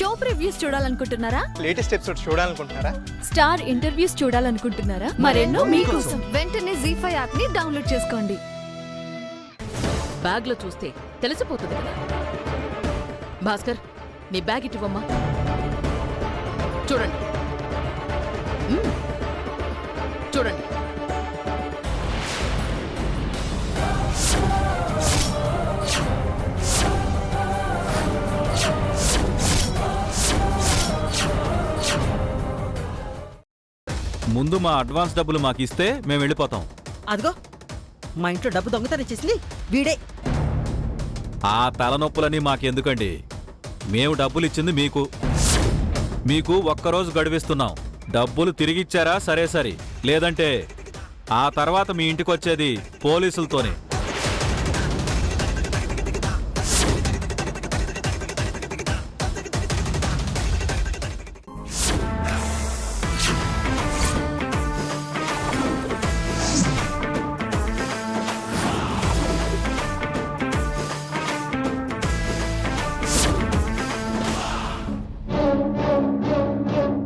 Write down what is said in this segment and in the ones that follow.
Show previews చూడాలనుకుంటున్నారా? Latest episode చూడాలనుకుంటున్నారా? Star interviews చూడాలనుకుంటున్నారా? మరెన్నో మీకోసం వెంటనే ZEE5 యాప్ ని డౌన్లోడ్ చేసుకోండి. బ్యాగ్ లో చూస్తే తెలిసిపోతుంది కదా. భాస్కర్, నీ బ్యాగ్ ఇటువమ్మా. చూడండి చూడండి. ముందు మా అడ్వాన్స్ డబ్బులు మాకిస్తే మేము వెళ్ళిపోతాం. అదిగో మా ఇంట్లో డబ్బు దొంగతనం చేసింది వీడే. ఆ తలనొప్పులని మాకెందుకండి? మేము డబ్బులు ఇచ్చింది మీకు. మీకు ఒక్కరోజు గడివిస్తున్నాం. డబ్బులు తిరిగిచ్చారా సరే సరి, లేదంటే ఆ తర్వాత మీ ఇంటికొచ్చేది పోలీసులతోనే.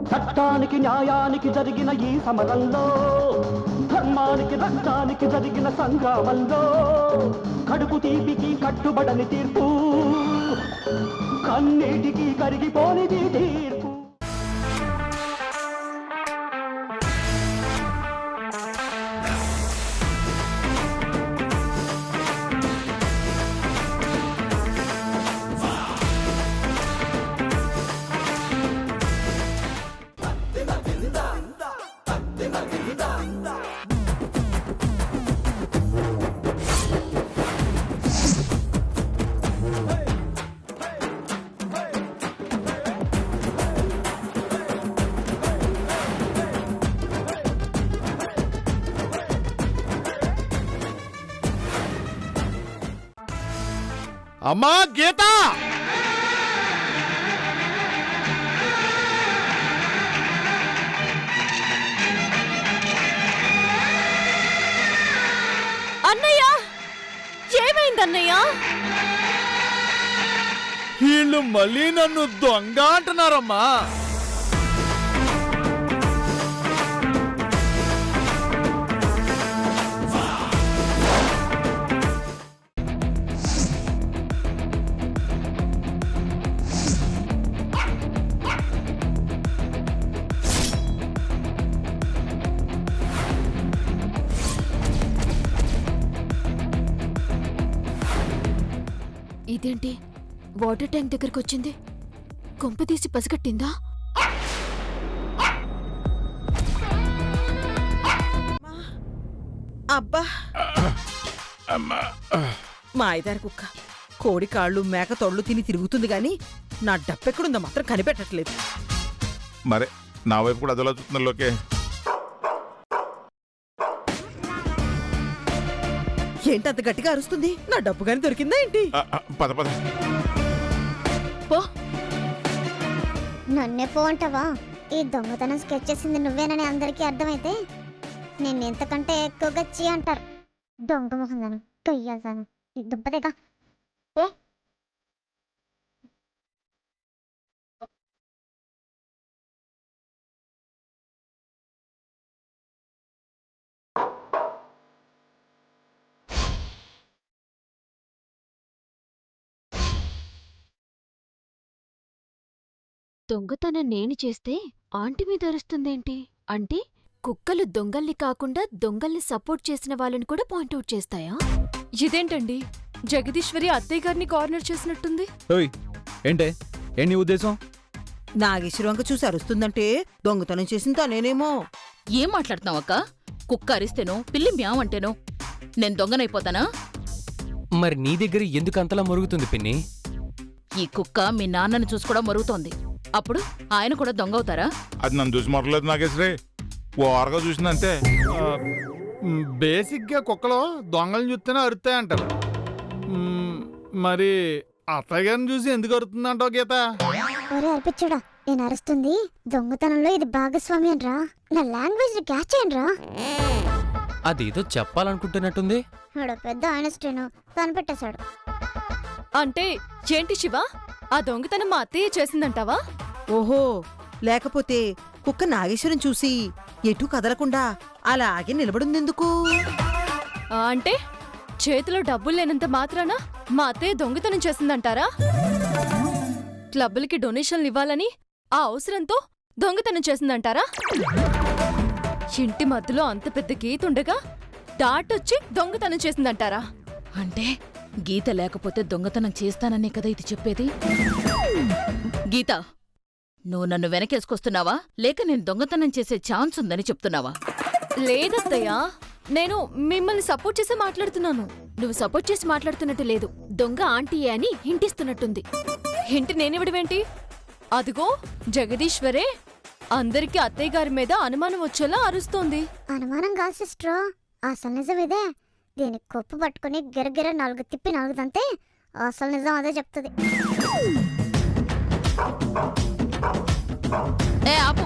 చట్టానికి న్యాయానికి జరిగిన ఈ సమరంలో, ధర్మానికి రక్తానికి జరిగిన సంగ్రామంలో, కడుపు తీపికి కట్టుబడని తీర్పు, కన్నీటికి కరిగిపోనిది తీర్పు. అమ్మా గీత, అన్నయ్య, ఏమైందన్నయ్య? వీళ్ళు మళ్ళీ నన్ను దొంగ అంటున్నారమ్మా. ఇదేంటి వాటర్ ట్యాంక్ దగ్గరకు వచ్చింది? కొంప తీసి పసిగట్టిందా? అబ్బా మా ఐదారు కుక్క కోడి కాళ్ళు మేక తొళ్ళు తిని తిరుగుతుంది గాని నా డప్పెక్కడుందో మాత్రం కనిపెట్టట్లేదు. మరే నా వైపు కూడా అదలా చూస్తున్నారు లోకే. ఏంటి అంత గట్టిగా అరుస్తుంది? నా డబ్బు గాని దొరికిందా ఏంటి? పద పద. పో. నన్నే పో అంటావా? ఈ దొంగతనం స్కెచ్ చేసింది నువ్వేనని అందరికీ అర్థమైతే నేను ఎంతకంటే ఎక్కువగా చీ అంటారు. దొంగ మొహందాను కయ్యాను ఈ దుబ్బదేగా. దొంగతనం నేను చేస్తే ఆంటీ మీద అరుస్తుందేంటి? అంటే కుక్కలు దొంగల్ని కాకుండా దొంగల్ని సపోర్ట్ చేసిన వాళ్ళని కూడా పాయింట్అవుట్ చేస్తాయా? ఇదేంటండి, జగదీశ్వరి అత్తయ్య గారిని కార్నర్ చేసినట్టుంది. ఏంటే ఏంటి ఉద్దేశం? నాగేశ్వరి వంక చూసి అరుస్తుందంటే దొంగతనం చేసింది తనేనేమో. ఏం మాట్లాడుతున్నావు అక్క? కుక్క అరిస్తేనో పిల్లి మ్యావంటేనో నేను దొంగనైపోతానా? మరి నీ దగ్గర ఎందుకు అంతలా మరుగుతుంది పిన్ని? ఈ కుక్క మీ నాన్నని చూసి కూడా మరుగుతోంది. అప్పుడు ఆయన కూడా దొంగ అవుతారా? అది నన్ను చూసి మొరలేదు నాగేశ్వరి, ఓరగా చూసిందంతే. బేసిక్ గా కుక్కలు దొంగలను చూస్తేనే అరుతాయి అంటారు. మరి అత్తయ్య గారిని చూసి ఎందుకు అరుతుందంటావు గీత? ఒరే అర్పించుడా, నేను అరుస్తుంది దొంగతనంలో ఇది భాగస్వామి అనరా. నా లాంగ్వేజ్ క్యాచ్ చేయండి రా. అదేదో చెప్పాలనుకుంటున్నట్టుంది. పెద్ద ఆయనస్టేను కనిపెట్టేశాడు. అంటే ఏంటి శివ, ఆ దొంగతనం మా అత్తయ్య చేసిందంటావా? ఓహో, లేకపోతే కుక్క నాగేశ్వరం చూసి ఎటూ కదలకుండా అలాగే నిలబడుందెందుకు? అంటే చేతిలో డబ్బులు లేనంత మాత్రాన మా అత్తయ్య దొంగతనం చేసిందంటారా? క్లబ్బులకి డొనేషన్లు ఇవ్వాలని ఆ అవసరంతో దొంగతనం చేసిందంటారా? ఇంటి మధ్యలో అంత పెద్ద గీత ఉండగా దాటొచ్చి దొంగతనం చేసిందంటారా? అంటే గీత లేకపోతే దొంగతనం చేస్తాననే కదా ఇది చెప్పేది. గీత, నువ్వు నన్ను వెనకేసుకొస్తున్నావా లేక నేను దొంగతనం చేసే ఛాన్స్ ఉందని చెప్తున్నావా? లేదత్తయ్యా, నేను మిమ్మల్ని సపోర్ట్ చేసి మాట్లాడుతున్నాను. నువ్వు సపోర్ట్ చేసి మాట్లాడుతున్నట్టు లేదు, దొంగ ఆంటీయే అని హింటిస్తున్నట్టుంది. హింటి నేనివ్వడమేంటి? అదిగో జగదీశ్వరే అందరికీ అత్తయ్య గారి మీద అనుమానం వచ్చేలా అరుస్తోంది. అనుమానం కాదు సిస్టర్, అసలు నిజం ఇదే. దీన్ని కొప్పు పట్టుకుని గిరగిర 4 తిప్పి 4 తంతే అసలు నిజం అదే చెప్తుంది. ఏ ఆపు!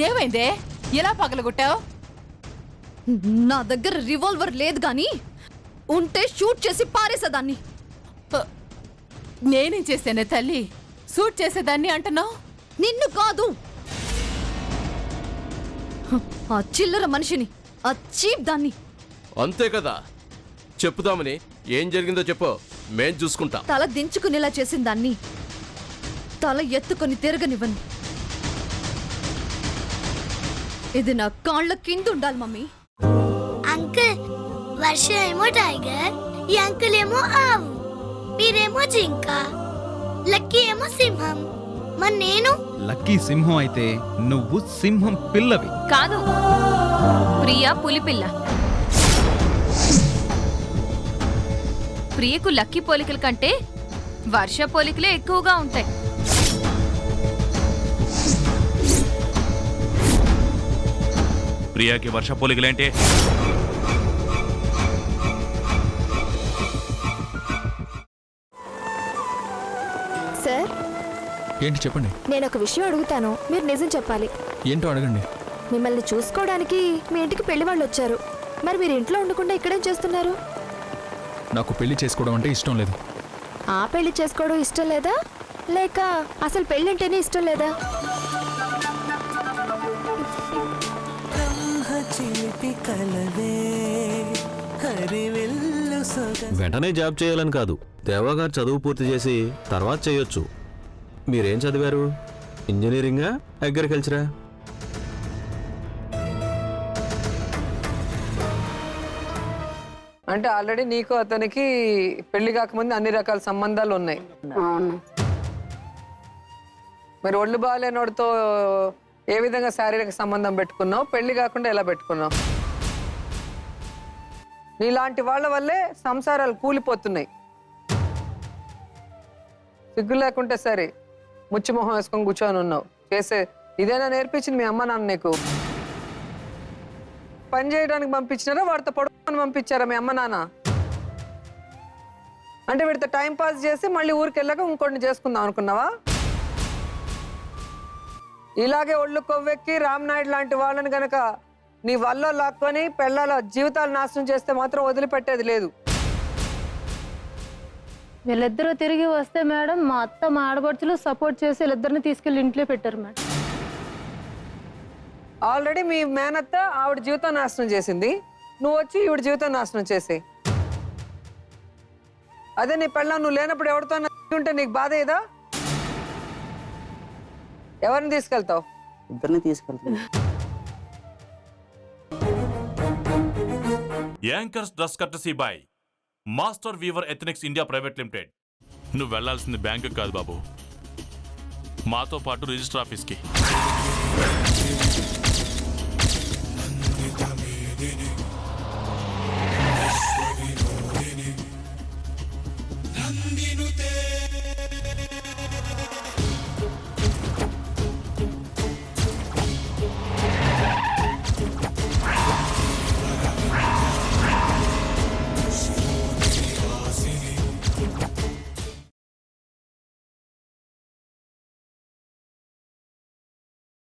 ఏమైందే? ఎలా పగలగొట్టావు? నా దగ్గర రివాల్వర్ లేదు గాని ఉంటే షూట్ చేసి పారేసేదాన్ని. నేనేం చేశానే తల్లి? షూట్ చేసేదాన్ని అంటున్నావు? నిన్ను కాదు, ఆ చిల్లర మనిషిని, ఆ చీప్ దాన్ని. అంతే కదా, చెప్పుదామని. ఏం జరిగిందో చెప్పు, మేం చూసుకుంటా. తల దించుకునేలా చేసిన దాన్ని తల ఎత్తుకొని తిరగనివ్వను. ఇది నా కాళ్ళ కింద ఉండాలి మమ్మీ. అంకుల్, వర్ష ఏమో టైగర్, ఈ అంకుల్ ఏమో ఆవు, మీరేమో జింక, లక్కీ ఏమో సింహం, మరి నేను లక్కీ సింహం అయితే నువ్వు సింహం పిల్లవి. కాదు, ప్రియా పులిపిల్ల. ప్రియకు లక్కీ పోలికల కంటే వర్ష పోలికలే ఎక్కువగా ఉంటాయి. ప్రియాకి వర్ష పోలికలేంటి? సార్, ఏంటి చెప్పండి. నేను ఒక విషయం అడుగుతాను, మీరు నిజం చెప్పాలి. ఏంటో అడగండి. మిమ్మల్ని చూసుకోవడానికి మీ ఇంటికి పెళ్లి వాళ్ళు వచ్చారు, మరి మీరు ఇంట్లో ఉండకుండా ఇక్కడేం చేస్తున్నారు? నాకు పెళ్లి చేసుకోవడం అంటే ఇష్టం లేదు. ఆ పెళ్లి చేసుకోవడం ఇష్టం లేదా, లేక అసలు పెళ్ళంటేనే ఇష్టం లేదా? వెంటనే జాబ్ చేయాలని కాదు, దేవాగారు చదువు పూర్తి చేసి తర్వాత చేయొచ్చు. మీరేం చదివారు? ఇంజనీరింగా, అగ్రికల్చరా? అంటే ఆల్రెడీ నీకు అతనికి పెళ్లి కాకముందు అన్ని రకాల సంబంధాలు ఉన్నాయి. మరి ఒళ్ళు బాగాలేనోడితో ఏ విధంగా శారీరక సంబంధం పెట్టుకున్నావు? పెళ్లి కాకుండా ఎలా పెట్టుకున్నావు? నీలాంటి వాళ్ళ వల్లే సంసారాలు కూలిపోతున్నాయి. సిగ్గు లేకుంటే సరే, ముచ్చి మొహం వేసుకొని కూర్చొని ఉన్నావు. చేసే ఇదేనా నేర్పించింది మీ అమ్మ నాన్న నీకు? పని చేయడానికి పంపించినారా, వాడితో పడుకొని పంపించారా మీ అమ్మ నాన్న? అంటే వీడితో టైం పాస్ చేసి మళ్ళీ ఊరికి వెళ్ళాక ఇంకోటిని చేసుకుందాం అనుకున్నావా? ఇలాగే ఒళ్ళు కొవ్వెక్కి రామ్నాయుడు లాంటి వాళ్ళని గనక నీ వల్ల లాక్కొని పెళ్ళాల జీవితాలు నాశనం చేస్తే మాత్రం వదిలిపెట్టేది లేదు. వీళ్ళిద్దరూ తిరిగి వస్తే మేడం, మా అత్త మా ఆడపడుచులు సపోర్ట్ చేసి వీళ్ళిద్దరిని తీసుకెళ్లి ఇంట్లో పెట్టారు మేడం. ఆల్రెడీ మీ మేనత్త ఆవిడ జీవితం నాశనం చేసింది, నువ్వు వచ్చి ఈవిడ జీవితం నాశనం చేసి. అదే నీ పెళ్ళం నువ్వు లేనప్పుడు ఎవరితో ఉంటే నీకు బాధ ఏదా? ఎవరిని తీసుకెళ్తావు? ఇద్దరిని తీసుకెళ్తాను. Anchors dress courtesy by master weaver ethnics India private limited. నువ్వు వెళ్లాల్సింది బ్యాంకు కాదు బాబు, మాతో పాటు రిజిస్టర్ ఆఫీస్కి.